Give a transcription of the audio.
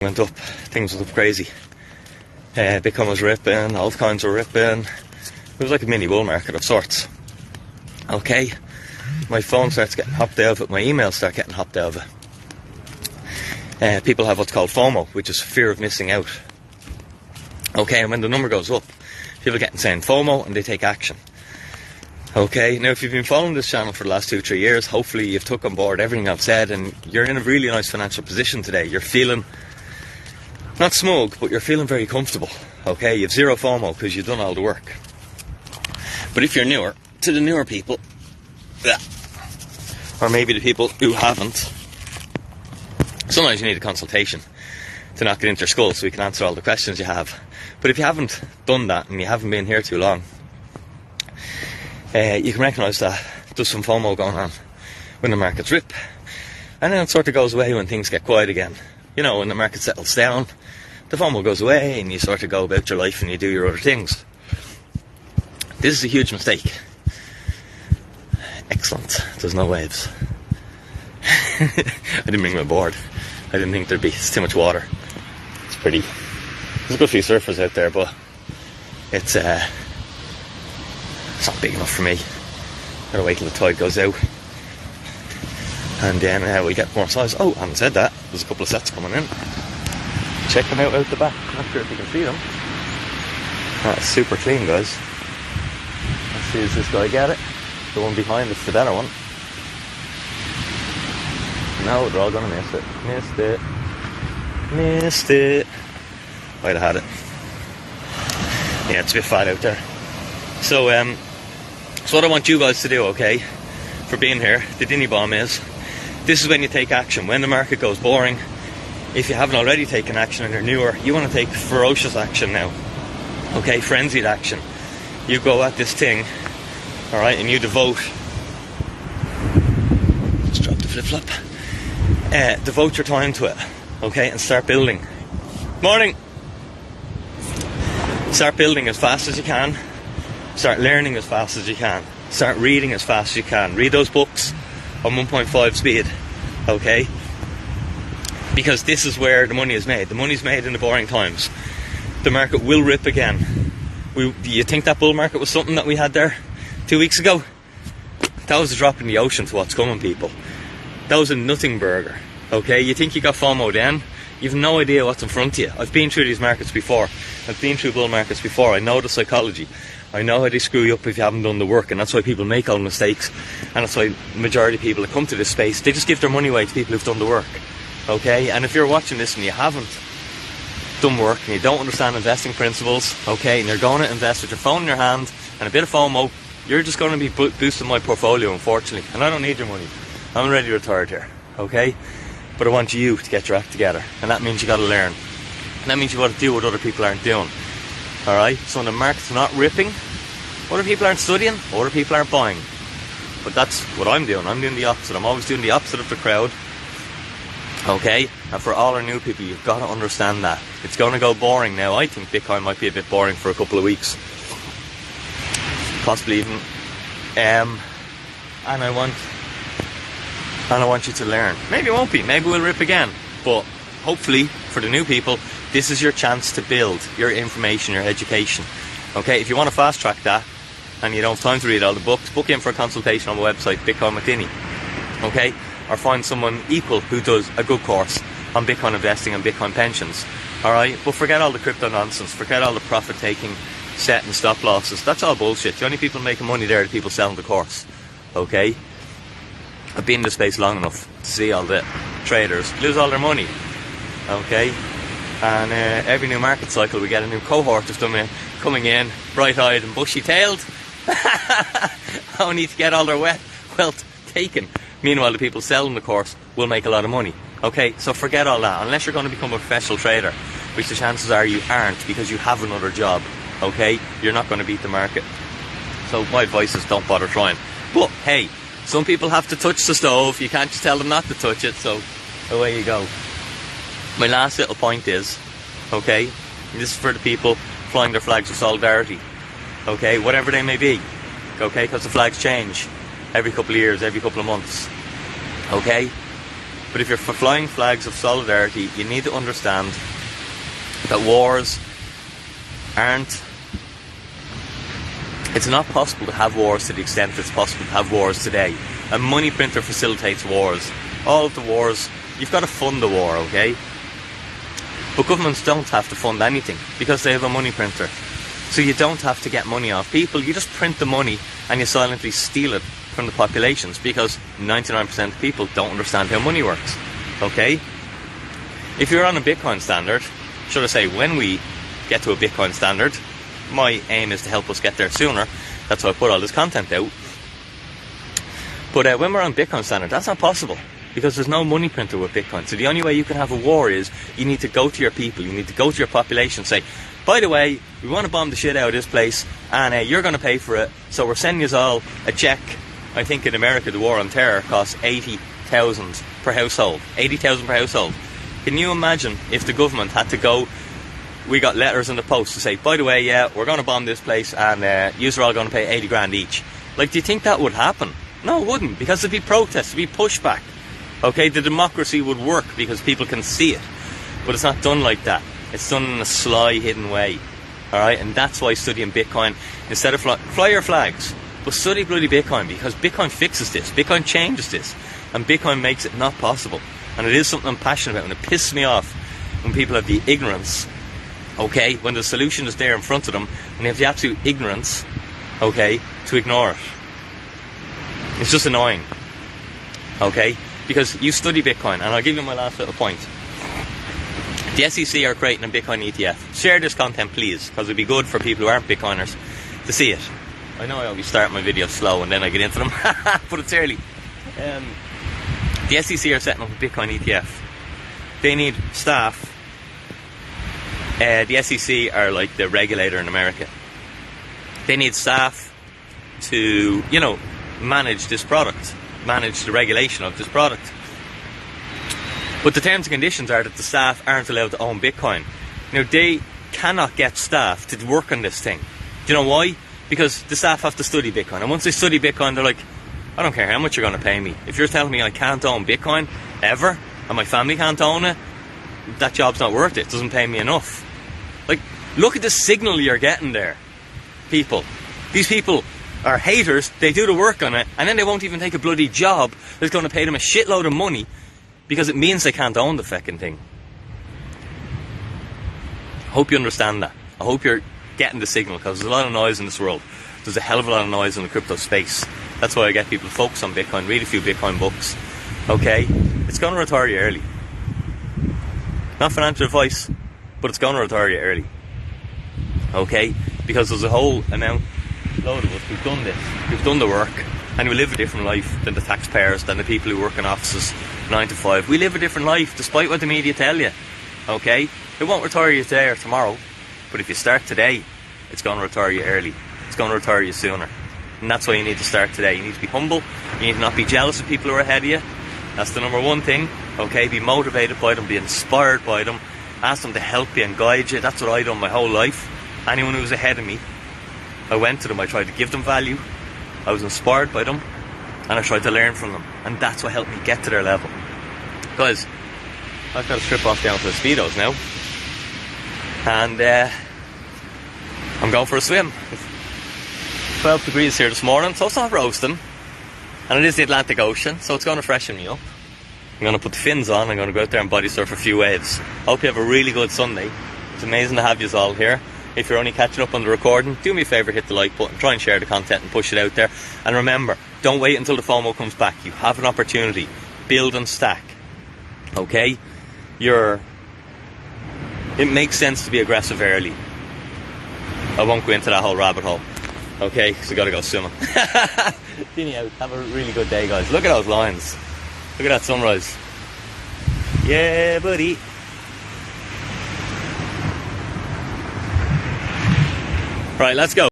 went up, things went up crazy. Bitcoin was ripping, altcoins were ripping. It was like a mini bull market of sorts. Okay, my phone starts getting hopped out of it, my emails start getting hopped out of it. People have what's called FOMO, which is fear of missing out. Okay, and when the number goes up, people get insane FOMO and they take action. Okay, now if you've been following this channel for the last 2-3 years, hopefully you've took on board everything I've said and you're in a really nice financial position today. You're feeling, not smug, but you're feeling very comfortable. Okay, you've zero FOMO because you've done all the work. But if you're newer, to the newer people, or maybe the people who haven't, sometimes you need a consultation to knock it into your skull so we can answer all the questions you have. But if you haven't done that and you haven't been here too long, you can recognise that there's some FOMO going on when the markets rip, and then it sort of goes away when things get quiet again. You know, when the market settles down, the FOMO goes away and you sort of go about your life and you do your other things. This is a huge mistake. Excellent, there's no waves. I didn't bring my board. I didn't think there'd be, it's too much water. It's pretty, there's a good few surfers out there, but it's not big enough for me. Gotta wait till the tide goes out, and then we'll get more size. Oh, I haven't said that, there's a couple of sets coming in. Check them out the back, not sure if you can see them. That's super clean, guys. Let's see, does this guy get it? The one behind is the better one. No, they're all gonna miss it. Missed it. Might have had it. Yeah, it's a bit flat out there. So what I want you guys to do, okay, for being here, the Dinny bomb is, this is when you take action. When the market goes boring, if you haven't already taken action and you're newer, you want to take ferocious action now. Okay, frenzied action. You go at this thing, alright, and you devote, let's drop the flip-flop, devote your time to it, okay, and start building. Morning! Start building as fast as you can. Start learning as fast as you can. Start reading as fast as you can. Read those books on 1.5 speed, okay? Because this is where the money is made. The money's made in the boring times. The market will rip again. Do you think that bull market was something that we had there 2 weeks ago? That was a drop in the ocean to what's coming, people. That was a nothing burger, okay? You think you got FOMO then? You've no idea what's in front of you. I've been through these markets before. I've been through bull markets before. I know the psychology. I know how they screw you up if you haven't done the work, and that's why people make all the mistakes, and that's why the majority of people that come to this space, they just give their money away to people who've done the work, okay? And if you're watching this and you haven't done work and you don't understand investing principles, okay, and you're going to invest with your phone in your hand and a bit of FOMO, you're just going to be boosting my portfolio, unfortunately, and I don't need your money. I'm already retired here, okay? But I want you to get your act together, and that means you got to learn, and that means you got to do what other people aren't doing. Alright, so when the market's not ripping, other people aren't studying, other people aren't buying. But that's what I'm doing. I'm doing the opposite. I'm always doing the opposite of the crowd. Okay? And for all our new people, you've got to understand that. It's going to go boring now. I think Bitcoin might be a bit boring for a couple of weeks. Possibly even. And I want you to learn. Maybe it won't be. Maybe we'll rip again. But hopefully, for the new people, this is your chance to build your information, your education. Okay, if you want to fast track that and you don't have time to read all the books, book in for a consultation on my website, Bitcoin With Dinny. Okay, or find someone equal who does a good course on Bitcoin investing and Bitcoin pensions. Alright, but forget all the crypto nonsense, forget all the profit taking, set and stop losses. That's all bullshit. The only people making money there are the people selling the course. Okay, I've been in the space long enough to see all the traders lose all their money. Okay, and every new market cycle we get a new cohort of them coming in bright-eyed and bushy-tailed only to get all their wealth taken. Meanwhile, the people selling the course will make a lot of money. Okay, so forget all that. Unless you're going to become a professional trader, which the chances are you aren't because you have another job, okay, you're not going to beat the market. So my advice is don't bother trying. But hey, some people have to touch the stove. You can't just tell them not to touch it, so away you go. My last little point is, okay, this is for the people flying their flags of solidarity, okay, whatever they may be, okay, because the flags change every couple of years, every couple of months, okay? But if you're for flying flags of solidarity, you need to understand that wars aren't... It's not possible to have wars to the extent it's possible to have wars today. A money printer facilitates wars. All of the wars, you've got to fund the war, okay? But governments don't have to fund anything because they have a money printer. So you don't have to get money off people, you just print the money and you silently steal it from the populations because 99% of people don't understand how money works, okay? If you're on a Bitcoin standard, should I say when we get to a Bitcoin standard, my aim is to help us get there sooner, that's why I put all this content out. But when we're on Bitcoin standard, that's not possible because there's no money printer with Bitcoin. So the only way you can have a war is you need to go to your people, you need to go to your population and say, by the way, we want to bomb the shit out of this place and you're going to pay for it, so we're sending you all a check. I think in America the war on terror costs $80,000 per household. $80,000 per household. Can you imagine if the government had to go, we got letters in the post to say, by the way, yeah, we're going to bomb this place and you're all going to pay 80 grand each. Like, do you think that would happen? No, it wouldn't, because there'd be protests, there'd be pushback. Okay, the democracy would work because people can see it. But it's not done like that. It's done in a sly, hidden way. Alright, and that's why studying Bitcoin, instead of fly your flags, but study bloody Bitcoin, because Bitcoin fixes this, Bitcoin changes this, and Bitcoin makes it not possible. And it is something I'm passionate about, and it pisses me off when people have the ignorance, okay, when the solution is there in front of them, and they have the absolute ignorance, okay, to ignore it. It's just annoying, okay, because you study Bitcoin, and I'll give you my last little point. The SEC are creating a Bitcoin ETF. Share this content, please, because it'd be good for people who aren't Bitcoiners to see it. I know I always start my videos slow and then I get into them, but it's early. The SEC are setting up a Bitcoin ETF. They need staff. The SEC are like the regulator in America. They need staff to, you know, manage this product, manage the regulation of this product. But the terms and conditions are that the staff aren't allowed to own Bitcoin. Now, they cannot get staff to work on this thing. Do you know why? Because the staff have to study Bitcoin. And once they study Bitcoin, they're like, I don't care how much you're going to pay me. If you're telling me I can't own Bitcoin, ever, and my family can't own it, that job's not worth it. It doesn't pay me enough. Like, look at the signal you're getting there, people. These people are haters, they do the work on it, and then they won't even take a bloody job that's going to pay them a shitload of money because it means they can't own the fucking thing. I hope you understand that. I hope you're getting the signal, because there's a lot of noise in this world. There's a hell of a lot of noise in the crypto space. That's why I get people to focus on Bitcoin, read a few Bitcoin books. Okay? It's going to retire you early. Not financial advice, but it's going to retire you early. Okay? Because there's a whole load of us who've done this. We've done the work, and we live a different life than the taxpayers, than the people who work in offices 9 to 5. We live a different life, despite what the media tell you. Okay? It won't retire you today or tomorrow, but if you start today, it's going to retire you early. It's going to retire you sooner. And that's why you need to start today. You need to be humble. You need to not be jealous of people who are ahead of you. That's the number one thing. Okay? Be motivated by them. Be inspired by them. Ask them to help you and guide you. That's what I've done my whole life. Anyone who was ahead of me, I went to them. I tried to give them value. I was inspired by them. And I tried to learn from them. And that's what helped me get to their level. Guys, I've got to strip off down to the Speedos now. And I'm going for a swim. It's 12 degrees here this morning, so it's not roasting. And it is the Atlantic Ocean, so it's going to freshen me up. I'm going to put the fins on. I'm going to go out there and body surf a few waves. Hope you have a really good Sunday. It's amazing to have you all here. If you're only catching up on the recording, do me a favour, hit the like button, try and share the content and push it out there. And remember, don't wait until the FOMO comes back. You have an opportunity. Build and stack. Okay? It makes sense to be aggressive early. I won't go into that whole rabbit hole. Okay? Because I got to go swimming. Dinny out. Have a really good day, guys. Look at those lines. Look at that sunrise. Yeah, buddy. Right, let's go.